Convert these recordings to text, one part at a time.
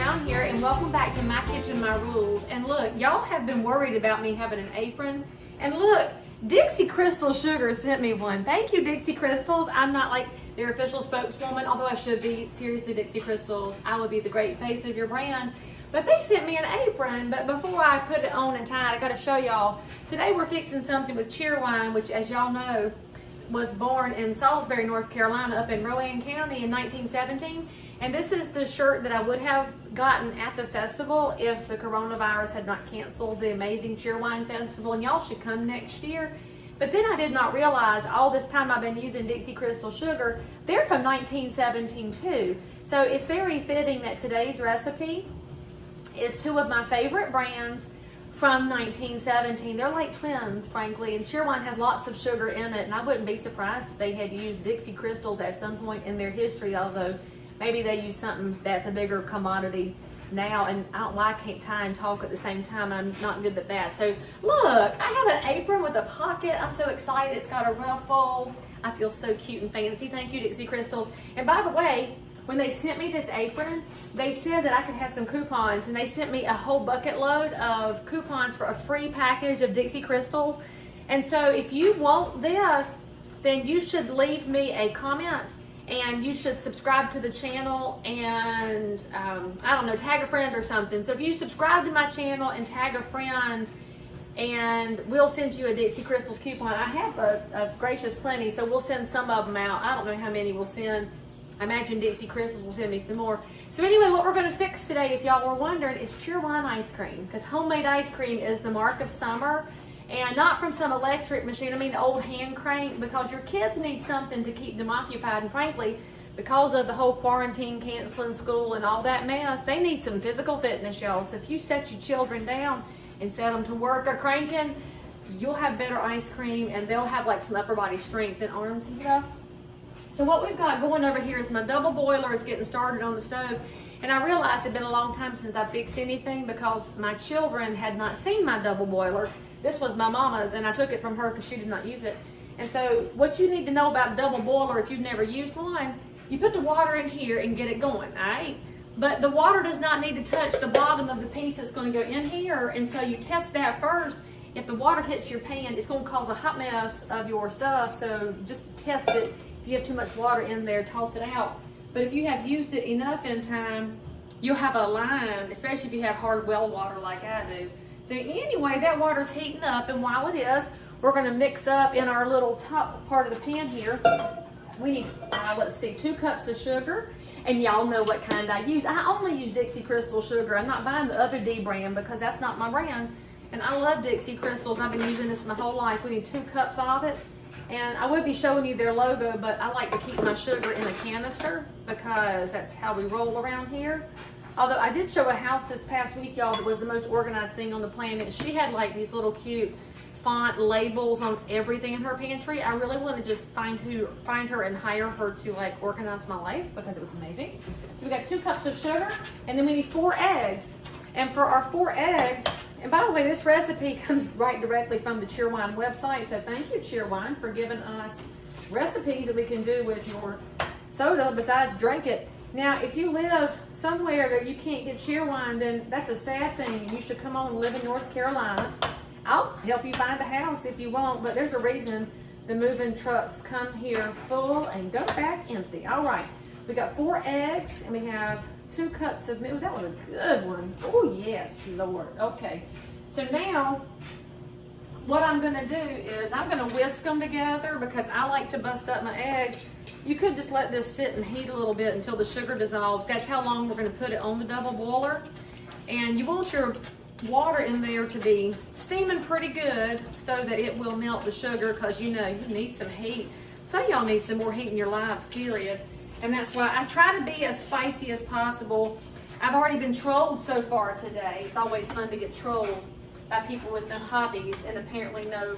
Brown here, and welcome back to My Kitchen, My Rules. And look, y'all have been worried about me having an apron. And look, Dixie Crystal Sugar sent me one. Thank you, Dixie Crystals. I'm not like their official spokeswoman, although I should be. Seriously, Dixie Crystals, I would be the great face of your brand. But they sent me an apron. But before I put it on and tie it, I got to show y'all. Today we're fixing something with Cheerwine, which, as y'all know, was born in Salisbury, North Carolina, up in Rowan County in 1917. And this is the shirt that I would have gotten at the festival if the coronavirus had not canceled the amazing Cheerwine Festival. And y'all should come next year. But then I did not realize all this time I've been using Dixie Crystal Sugar, they're from 1917 too. So it's very fitting that today's recipe is two of my favorite brands from 1917. They're like twins, frankly, and Cheerwine has lots of sugar in it, and I wouldn't be surprised if they had used Dixie Crystals at some point in their history, although maybe they use something that's a bigger commodity now, and I don't know why I can't tie and talk at the same time. I'm not good at that. So look, I have an apron with a pocket. I'm so excited. It's got a ruffle. I feel so cute and fancy. Thank you, Dixie Crystals. And by the way, when they sent me this apron, they said that I could have some coupons, and they sent me a whole bucket load of coupons for a free package of Dixie Crystals. And so if you want this, then you should leave me a comment, and you should subscribe to the channel and, I don't know, tag a friend or something. So if you subscribe to my channel and tag a friend, and we'll send you a Dixie Crystals coupon. I have a gracious plenty, so we'll send some of them out. I don't know how many we'll send. I imagine Dixie Crystals will send me some more. So anyway, what we're going to fix today, if y'all were wondering, is Cheerwine ice cream. Because homemade ice cream is the mark of summer. And not from some electric machine, I mean the old hand crank, because your kids need something to keep them occupied. And frankly, because of the whole quarantine, canceling school and all that mess, they need some physical fitness, y'all. So if you set your children down and set them to work or cranking, you'll have better ice cream, and they'll have like some upper body strength and arms and stuff. So what we've got going over here is my double boiler is getting started on the stove. And I realized it'd been a long time since I fixed anything because my children had not seen my double boiler. This was my mama's, and I took it from her because she did not use it. And so what you need to know about a double boiler, if you've never used one, you put the water in here and get it going, all right? But the water does not need to touch the bottom of the piece that's going to go in here. And so you test that first. If the water hits your pan, it's going to cause a hot mess of your stuff. So just test it. If you have too much water in there, toss it out. But if you have used it enough in time, you'll have a line, especially if you have hard well water like I do. So anyway, that water's heating up, and while it is, we're going to mix up in our little top part of the pan here. We need, let's see, 2 cups of sugar, and y'all know what kind I use. I only use Dixie Crystal sugar. I'm not buying the other D brand because that's not my brand, and I love Dixie Crystals. I've been using this my whole life. We need 2 cups of it. And I would be showing you their logo, but I like to keep my sugar in a canister because that's how we roll around here. Although I did show a house this past week, y'all, that was the most organized thing on the planet. She had like these little cute font labels on everything in her pantry. I really want to just find her and hire her to like organize my life because it was amazing. So we got 2 cups of sugar, and then we need 4 eggs. And for our 4 eggs, and by the way, this recipe comes right directly from the Cheerwine website, so thank you, Cheerwine, for giving us recipes that we can do with your soda besides drink it. Now, if you live somewhere that you can't get Cheerwine, then that's a sad thing. You should come on and live in North Carolina. I'll help you find a house if you want, but there's a reason the moving trucks come here full and go back empty. All right, we got 4 eggs, and we have 2 cups of milk. That was a good one. Oh, yes, Lord. Okay. So now, what I'm going to do is I'm going to whisk them together because I like to bust up my eggs. You could just let this sit and heat a little bit until the sugar dissolves. That's how long we're going to put it on the double boiler. And you want your water in there to be steaming pretty good so that it will melt the sugar because, you know, you need some heat. So y'all need some more heat in your lives, period. And that's why I try to be as spicy as possible. I've already been trolled so far today. It's always fun to get trolled by people with no hobbies and apparently no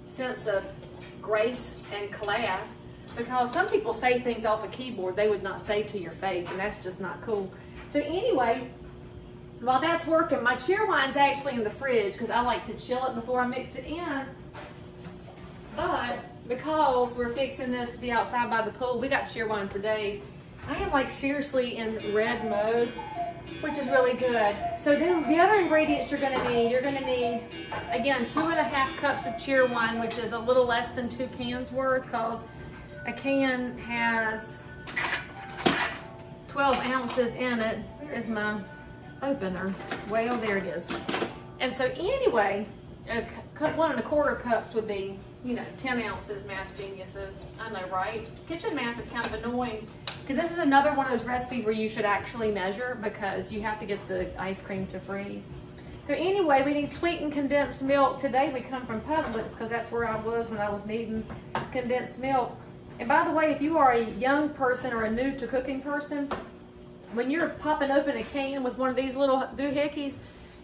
sense of grace and class, because some people say things off a keyboard they would not say to your face, and that's just not cool. So anyway, while that's working, my Cheerwine's actually in the fridge because I like to chill it before I mix it in. But because we're fixing this to be outside by the pool, we got Cheerwine for days. I am like seriously in red mode which is really good. So then the other ingredients you're gonna need, again, 2.5 cups of Cheerwine, which is a little less than 2 cans worth, because a can has 12 ounces in it. Where is my opener? Well, there it is. And so anyway, 1 1/4 cups would be, 10 ounces, math geniuses. I know, right? Kitchen math is kind of annoying, because this is another one of those recipes where you should actually measure, because you have to get the ice cream to freeze. So anyway, we need sweetened condensed milk. Today we come from Publix, because that's where I was when I was needing condensed milk. And by the way, if you are a young person or a new to cooking person, when you're popping open a can with one of these little doohickeys,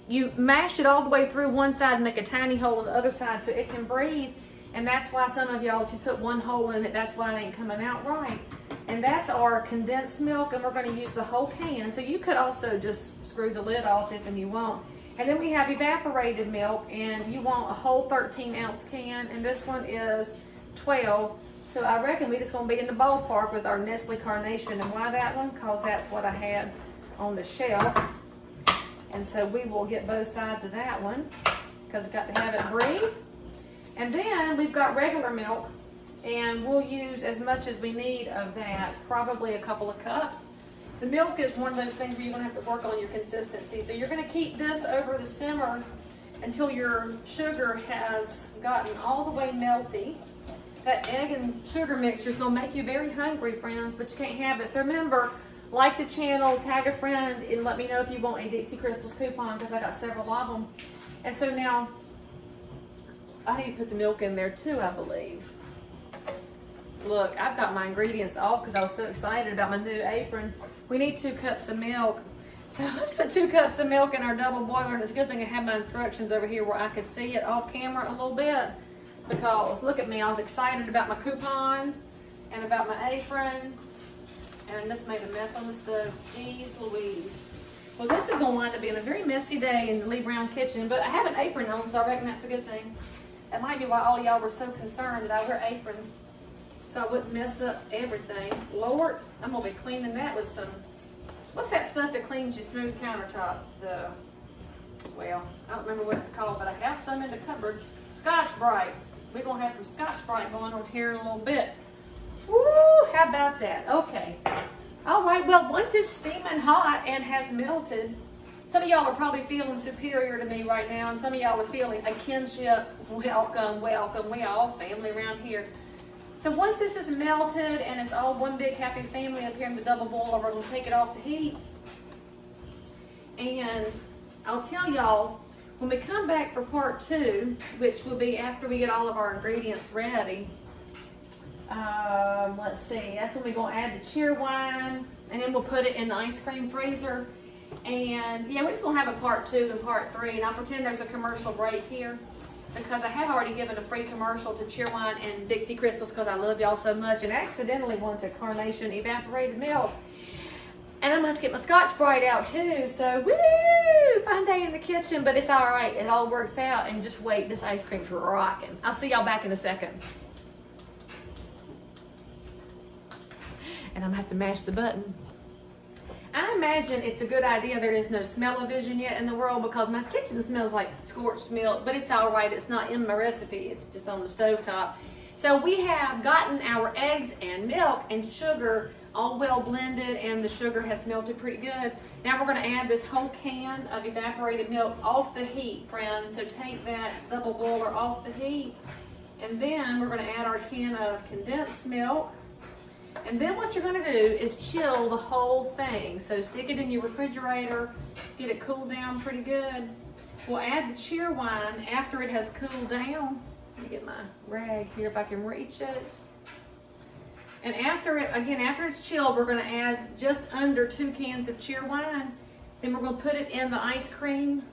you mash it all the way through one side and make a tiny hole on the other side so it can breathe. And that's why some of y'all, if you put one hole in it, that's why it ain't coming out right. And that's our condensed milk, and we're going to use the whole can. So you could also just screw the lid off if you want. And then we have evaporated milk, and you want a whole 13-ounce can, and this one is 12. So I reckon we're just going to be in the ballpark with our Nestle Carnation. And why that one? Because that's what I had on the shelf. And so we will get both sides of that one, because I've got to have it breathe. And then we've got regular milk, and we'll use as much as we need of that, probably a couple of cups. The milk is one of those things where you're going to have to work on your consistency. So you're going to keep this over the simmer until your sugar has gotten all the way melty. That egg and sugar mixture is going to make you very hungry, friends, but you can't have it. So remember, like the channel, tag a friend, and let me know if you want a Dixie Crystals coupon, because I got several of them. And so now, I need to put the milk in there too, I believe. Look, I've got my ingredients off because I was so excited about my new apron. We need 2 cups of milk. So let's put 2 cups of milk in our double boiler. And it's a good thing I have my instructions over here where I could see it off camera a little bit. Because look at me, I was excited about my coupons and about my apron. And I just made a mess on the stove. Jeez Louise. Well, this is going to wind up being a very messy day in the Lee Brown kitchen. But I have an apron on, so I reckon that's a good thing. That might be why all y'all were so concerned that I wear aprons, so I wouldn't mess up everything. Lord, I'm going to be cleaning that with some, what's that stuff that cleans your smooth countertop? Well, I don't remember what it's called, but I have some in the cupboard. Scotch-Brite. We're going to have some Scotch-Brite going on here in a little bit. Woo, how about that? Okay. All right, well, once it's steaming hot and has melted, some of y'all are probably feeling superior to me right now, and some of y'all are feeling a kinship. Welcome, welcome. We all family around here. So once this is melted and it's all one big happy family up here in the double boiler, we're going to take it off the heat. And I'll tell y'all, when we come back for part 2, which will be after we get all of our ingredients ready, let's see, that's when we're going to add the Cheerwine, and then we'll put it in the ice cream freezer. And yeah, we're just going to have a part 2 and part 3, and I'll pretend there's a commercial break here, because I have already given a free commercial to Cheerwine and Dixie Crystals because I love y'all so much, and accidentally went to Carnation evaporated milk. And I'm going to have to get my Scotch-Brite out too, so woo! Fun day in the kitchen, but it's all right. It all works out, and just wait, this ice cream's rocking. I'll see y'all back in a second. And I'm going to have to mash the button. I imagine it's a good idea there is no smell-o-vision yet in the world, because my kitchen smells like scorched milk, but it's all right. It's not in my recipe. It's just on the stovetop. So we have gotten our eggs and milk and sugar all well blended, and the sugar has melted pretty good. Now we're going to add this whole can of evaporated milk off the heat, friends. So take that double boiler off the heat, and then we're going to add our can of condensed milk. And then what you're going to do is chill the whole thing. So stick it in your refrigerator, get it cooled down pretty good. We'll add the Cheerwine after it has cooled down. Let me get my rag here if I can reach it. And after it's chilled, we're going to add just under 2 cans of Cheerwine. Then we're going to put it in the ice cream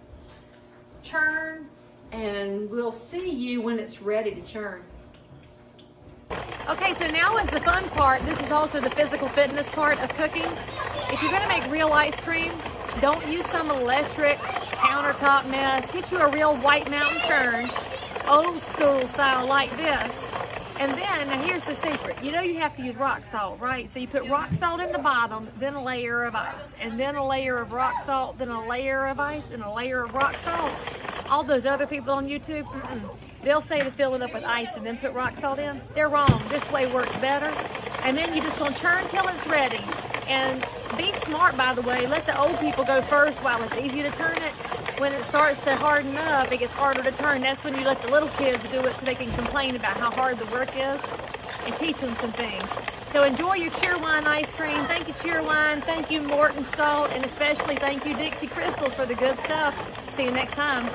churn, and we'll see you when it's ready to churn. Okay, so now is the fun part. This is also the physical fitness part of cooking. If you're going to make real ice cream, don't use some electric countertop mess. Get you a real White Mountain churn, old school style like this. And then, now here's the secret. You know you have to use rock salt, right? So you put rock salt in the bottom, then a layer of ice, and then a layer of rock salt, then a layer of ice, and a layer of rock salt. All those other people on YouTube, they'll say to fill it up with ice and then put rock salt in. They're wrong. This way works better. And then you're just gonna churn till it's ready. And be smart, by the way. Let the old people go first while it's easy to turn it. When it starts to harden up, it gets harder to turn. That's when you let the little kids do it so they can complain about how hard the work is and teach them some things. So enjoy your Cheerwine ice cream. Thank you, Cheerwine. Thank you, Morton Salt. And especially thank you, Dixie Crystals, for the good stuff. See you next time.